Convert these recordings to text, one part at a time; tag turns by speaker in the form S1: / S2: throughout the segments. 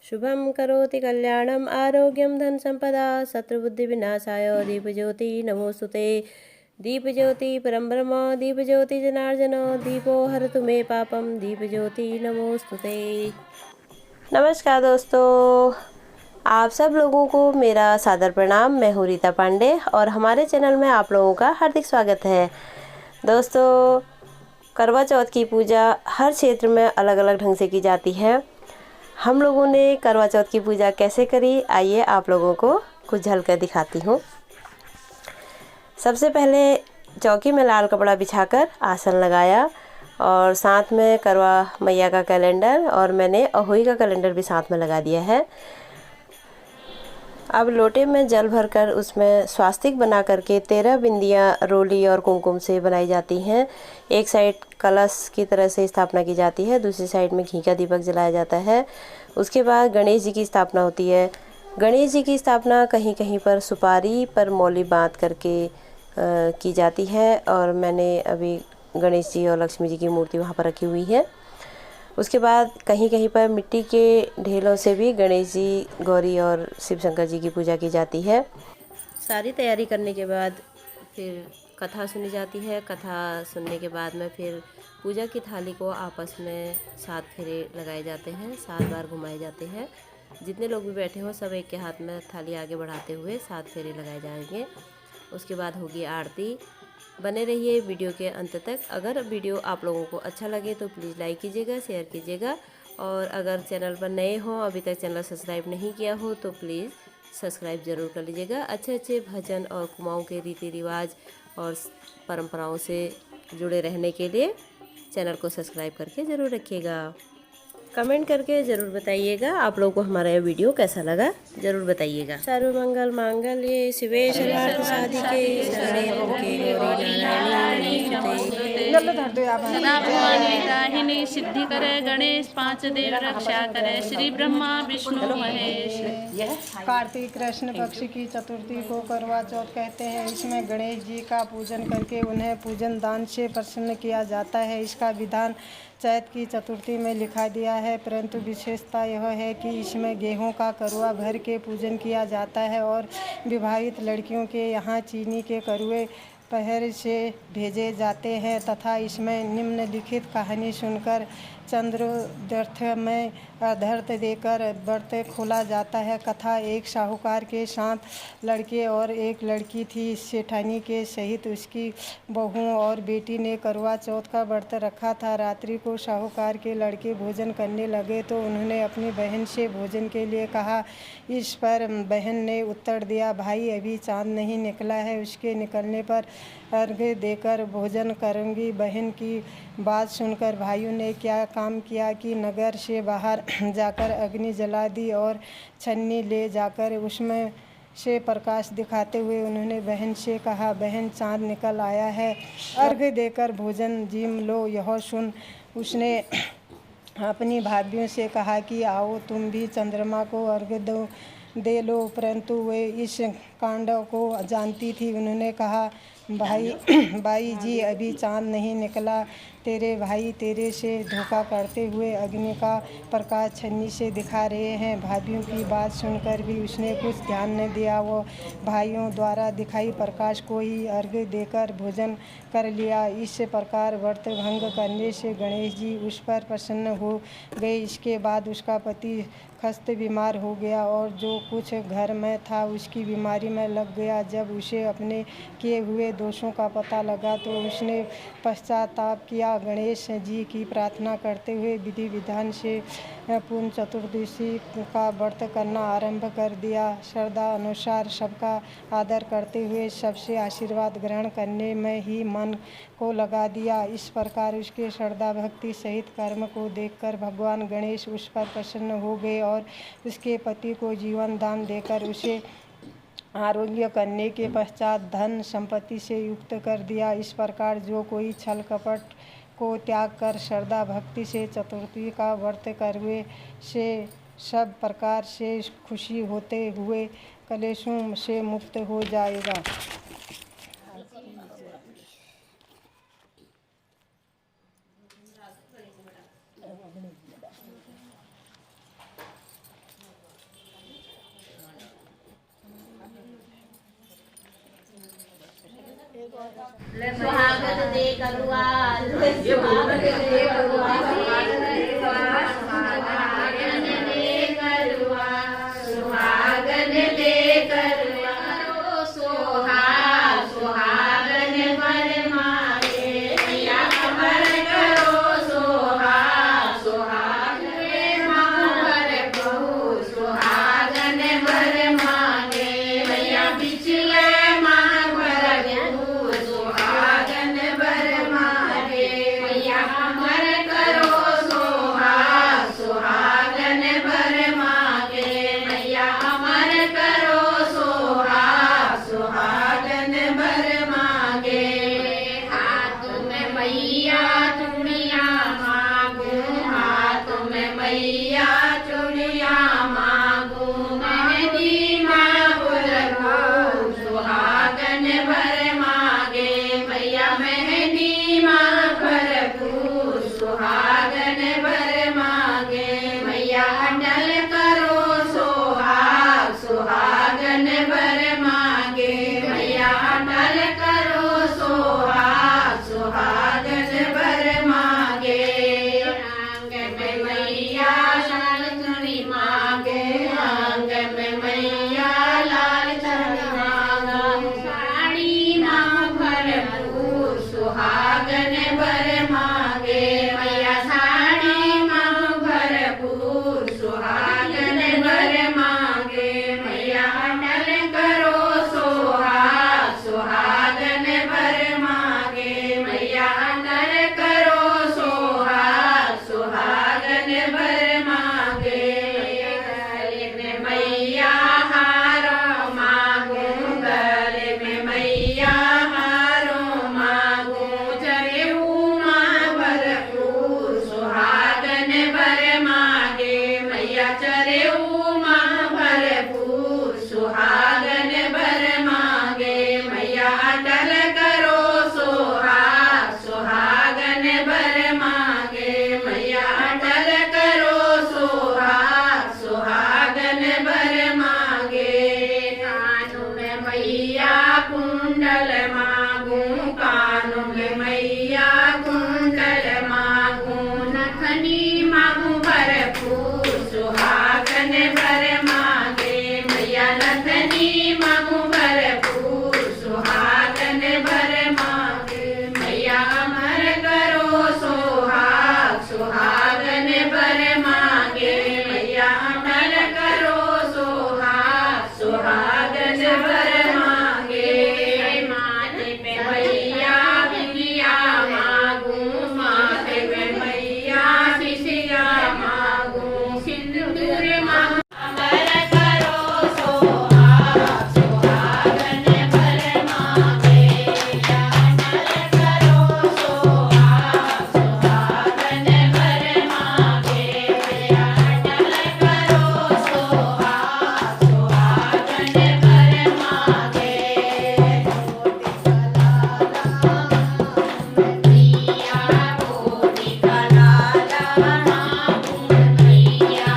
S1: शुभं करोति कल्याणम् आरोग्यं धन संपदा शत्रुबुद्धि विनाशाय दीपज्योति नमोस्तुते। दीपज्योति परम ब्रह्म दीपज्योति जनार्दनो दीपो हरतु मे पापम दीपज्योति नमोस्तुते। नमस्कार दोस्तों, आप सब लोगों को मेरा सादर प्रणाम। मैं हूँ रीता पांडे और हमारे चैनल में आप लोगों का हार्दिक स्वागत है। दोस्तों, करवा चौथ की पूजा हर क्षेत्र में अलग अलग ढंग से की जाती है। हम लोगों ने करवा चौथ की पूजा कैसे करी, आइए आप लोगों को कुछ झलक दिखाती हूँ। सबसे पहले चौकी में लाल कपड़ा बिछाकर आसन लगाया और साथ में करवा मैया का कैलेंडर और मैंने अहोई का कैलेंडर भी साथ में लगा दिया है। अब लोटे में जल भरकर उसमें स्वास्तिक बना करके 13 बिंदियाँ रोली और कुमकुम से बनाई जाती हैं। एक साइड कलश की तरह से स्थापना की जाती है, दूसरी साइड में घी का दीपक जलाया जाता है। उसके बाद गणेश जी की स्थापना होती है। गणेश जी की स्थापना कहीं कहीं पर सुपारी पर मौली बांध करके की जाती है और मैंने अभी गणेश जी और लक्ष्मी जी की मूर्ति वहाँ पर रखी हुई है। उसके बाद कहीं कहीं पर मिट्टी के ढेलों से भी गणेश जी, गौरी और शिव शंकर जी की पूजा की जाती है। सारी तैयारी करने के बाद फिर कथा सुनी जाती है। कथा सुनने के बाद में फिर पूजा की थाली को आपस में 7 फेरे लगाए जाते हैं, 7 बार घुमाए जाते हैं। जितने लोग भी बैठे हों सब एक के हाथ में थाली आगे बढ़ाते हुए 7 फेरे लगाए जाएंगे। उसके बाद होगी आरती। बने रहिए वीडियो के अंत तक। अगर वीडियो आप लोगों को अच्छा लगे तो प्लीज़ लाइक कीजिएगा, शेयर कीजिएगा और अगर चैनल पर नए हों, अभी तक चैनल सब्सक्राइब नहीं किया हो तो प्लीज़ सब्सक्राइब ज़रूर कर लीजिएगा। अच्छे अच्छे भजन और कुमाऊँ के रीति रिवाज और परंपराओं से जुड़े रहने के लिए चैनल को सब्सक्राइब करके ज़रूर रखिएगा। कमेंट करके ज़रूर बताइएगा आप लोगों को हमारा यह वीडियो कैसा लगा, ज़रूर बताइएगा। सर्वमंगल मांगल्ये शिवे सर्वार्थ साधिके शरणे त्र्यंबके गौरी नारायणी नमोस्तुते।
S2: सदा भवानी दाहिनी सिद्धि करे गणेश 5 देव रक्षा करे श्री ब्रह्मा विष्णु महेश।
S3: कार्तिक कृष्ण पक्ष की चतुर्थी को करवा चौथ कहते हैं। इसमें गणेश जी का पूजन करके उन्हें पूजन दान से प्रसन्न किया जाता है। इसका विधान चैत की चतुर्थी में लिखा दिया है, परंतु विशेषता यह है कि इसमें गेहूं का करुआ भर के पूजन किया जाता है और विवाहित लड़कियों के यहाँ चीनी के करुए पहर से भेजे जाते हैं तथा इसमें निम्नलिखित कहानी सुनकर चंद्रोदर्थ में अर्घ्य देकर व्रत खोला जाता है। कथा एक साहूकार के साथ लड़के और एक लड़की थी। सेठानी के सहित उसकी बहुओं और बेटी ने करवा चौथ का व्रत रखा था। रात्रि को साहूकार के लड़के भोजन करने लगे तो उन्होंने अपनी बहन से भोजन के लिए कहा। इस पर बहन ने उत्तर दिया, भाई अभी चांद नहीं निकला है, उसके निकलने पर अर्घ्य देकर भोजन करूंगी। बहन की बात सुनकर भाइयों ने क्या काम किया कि नगर से बाहर जाकर अग्नि जला दी और छन्नी ले जाकर उसमें से प्रकाश दिखाते हुए उन्होंने बहन से कहा, बहन चांद निकल आया है, अर्घ्य देकर भोजन जीम लो। यह सुन उसने अपनी भाभियों से कहा कि आओ तुम भी चंद्रमा को अर्घ्य दे लो, परंतु वे इस कांड को जानती थी। उन्होंने कहा, भाई जी अभी चांद नहीं निकला, तेरे भाई तेरे से धोखा करते हुए अग्नि का प्रकाश छन्नी से दिखा रहे हैं। भाइयों की बात सुनकर भी उसने कुछ ध्यान न दिया। वो भाइयों द्वारा दिखाई प्रकाश को ही अर्घ्य देकर भोजन कर लिया। इस प्रकार व्रत भंग करने से गणेश जी उस पर प्रसन्न हो गए। इसके बाद उसका पति खस्त बीमार हो गया और जो कुछ घर में था उसकी बीमारी में लग गया। जब उसे अपने किए हुए दोषों का पता लगा तो उसने पश्चाताप किया। गणेश जी की प्रार्थना करते हुए विधि विधान से पूर्ण चतुर्दशी का व्रत करना आरंभ कर दिया। श्रद्धा अनुसार सबका आदर करते हुए सबसे आशीर्वाद ग्रहण करने में ही मन को लगा दिया। इस प्रकार उसके श्रद्धा भक्ति सहित कर्म को देखकर भगवान गणेश उस पर प्रसन्न हो गए और उसके पति को जीवन दान देकर उसे आरोग्य करने के पश्चात धन संपत्ति से युक्त कर दिया। इस प्रकार जो कोई छल कपट को त्याग कर श्रद्धा भक्ति से चतुर्थी का व्रत करवे से सब प्रकार से खुशी होते हुए कलेशों से मुक्त हो जाएगा।
S4: सुहागन दे करुआ सुहागन दे करुआ सुहागन दे करुआ सुहाग सुहागन वर मारे मैया अमर करो सुहाग सुहागन मार बहू सुहागन वर मांगे मैया बिछले मांग बहू सुहागन वर मांगे मैया अमर करो सुहाग सुहागन वर मांगे मैया अमर करो सुहाग सुहागन वर मांगे हाथ में मैया चूड़िया मांगू हाथ में मैया चूड़िया मांगू मेहंदी मांगू सुहागन वर मांगे मैया मेहंदी मांग भरपूर सुहागन वर मांगे मैया अटल करो सुहाग सुहागन वर मांगे मैया अटल करो सुहाग सुहागन वर मांगे आंग में मैया लाल चुनी मांगे आंग में मैया लाल चुनी मांगे साड़ी मांग भरपूर सुहागन वर मांगे मैया साड़ी मांग भरपूर सुहागन वर मांगे मैया अटल करो सुहाग सुहागन वर मांगे मैया अटल करो सुहाग सुहागन वर मांगे गले में मैया हारो मांगू गले में मैया हारो मांगू चरे मां भरपूर सुहागन वर मांगे मैया चरे मां भरपूर सुहागन वर मांगे मैया अटल करो सुहाग सुहागन वर मांगे मैया अटल करो सुहाग सुहागन वर मांगे कानों में मैया कुंडल मांगू कानों में मैया कुंडल मांगू नथनी मांगू भरपूर सुहागन वर मांगे मैया नथनी मांगू भरपूर सुहागन वर मांगे मैया अमर करो सुहाग सुहागन वर मांगे मैया अमर करो सुहाग सुहागन वर मांगे माथे पे मैया बिंदिया मांगू माथे पे मैया शिशिया मांगू सिंदूर मांगू अमर करो सुहाग सुहागन वर मांगे मैया अमर करो सुहाग सुहागन वर मांगे मैया अमर करो सुहाग सुहागन वर मांगे मैया कोटि का लाला मांगू मैया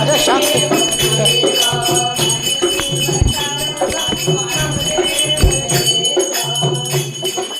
S5: अरे शांत